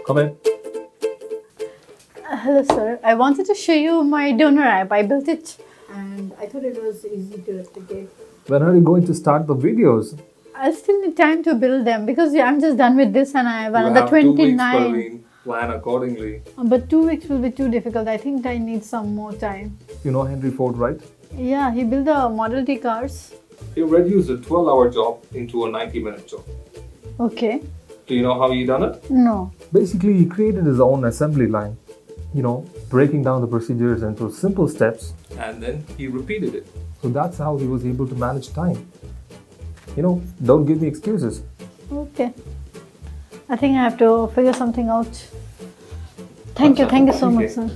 Come in. Hello, sir. I wanted to show you my donor app. I built it and I thought it was easy to replicate. When are you going to start the videos? I still need time to build them because I'm just done with this and I have You another have 2 weeks, 29. Praveen. Plan accordingly. But 2 weeks will be too difficult. I think I need some more time. You know Henry Ford, right? Yeah, he built the Model T cars. He reduced a 12-hour job into a 90-minute job. Okay. Do you know how he done it? No. Basically, he created his own assembly line. Breaking down the procedures into simple steps. And then he repeated it. So that's how he was able to manage time. Don't give me excuses. Okay. I think I have to figure something out. Thank you so much, sir.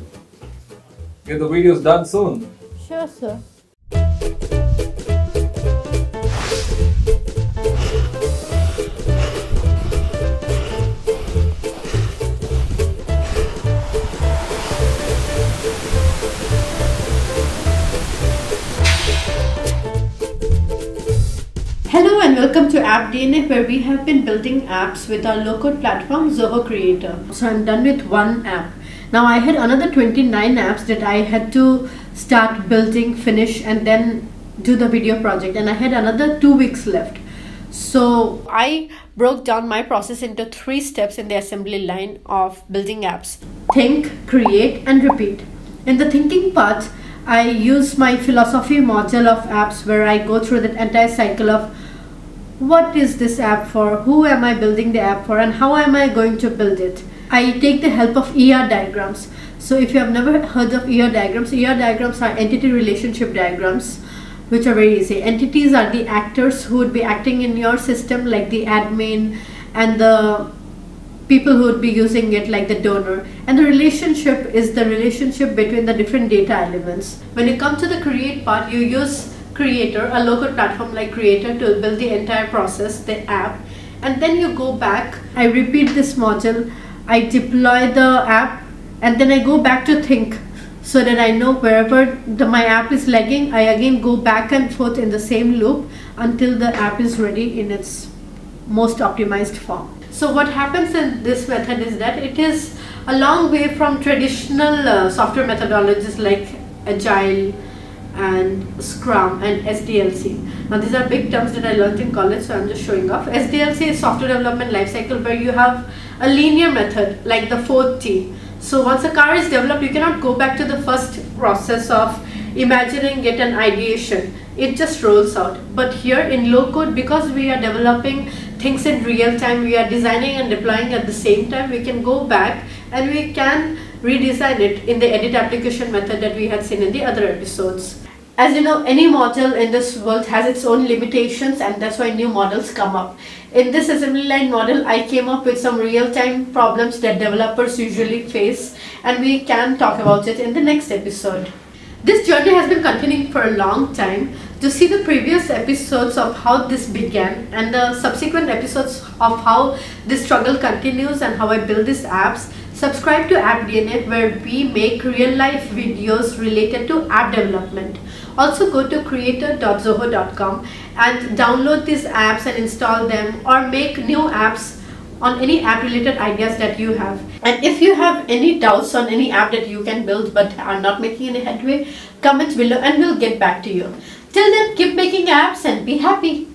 Get the videos done soon. Sure, sir. Hello and welcome to App DNA, where we have been building apps with our low-code platform Zoho Creator. So I'm done with one app. Now I had another 29 apps that I had to start building, finish, and then do the video project. And I had another 2 weeks left. So I broke down my process into 3 steps in the assembly line of building apps: think, create, and repeat. In the thinking part, I use my philosophy module of apps where I go through that entire cycle of what is this app for, who am I building the app for, and how am I going to build it. I take the help of ER diagrams. So if you have never heard of ER diagrams are entity relationship diagrams, which are very easy. Entities are the actors who would be acting in your system, like the admin, and the people who would be using it, like the donor. And the relationship is the relationship between the different data elements. When you come to the create part, you use Creator, a local platform like Creator, to build the entire process, the app. And then you go back, I repeat this module, I deploy the app, and then I go back to think, so that I know wherever my app is lagging, I again go back and forth in the same loop until the app is ready in its most optimized form. So what happens in this method is that it is a long way from traditional software methodologies like Agile and Scrum and SDLC. Now these are big terms that I learned in college, so I'm just showing off. SDLC is software development lifecycle, where you have a linear method like the 4T. So once a car is developed, you cannot go back to the first process of imagining it and ideation. It just rolls out. But here in low code, because we are developing things in real time, we are designing and deploying at the same time, we can go back and we can redesign it in the edit application method that we had seen in the other episodes. As you know, any module in this world has its own limitations, and that's why new models come up. In this assembly line model, I came up with some real-time problems that developers usually face, and we can talk about it in the next episode. This journey has been continuing for a long time. To see the previous episodes of how this began and the subsequent episodes of how this struggle continues and how I build these apps, subscribe to App DNA, where we make real-life videos related to app development. Also go to creator.zoho.com and download these apps and install them, or make new apps on any app related ideas that you have. And if you have any doubts on any app that you can build but are not making any headway, comment below and we'll get back to you. Till then, keep making apps and be happy.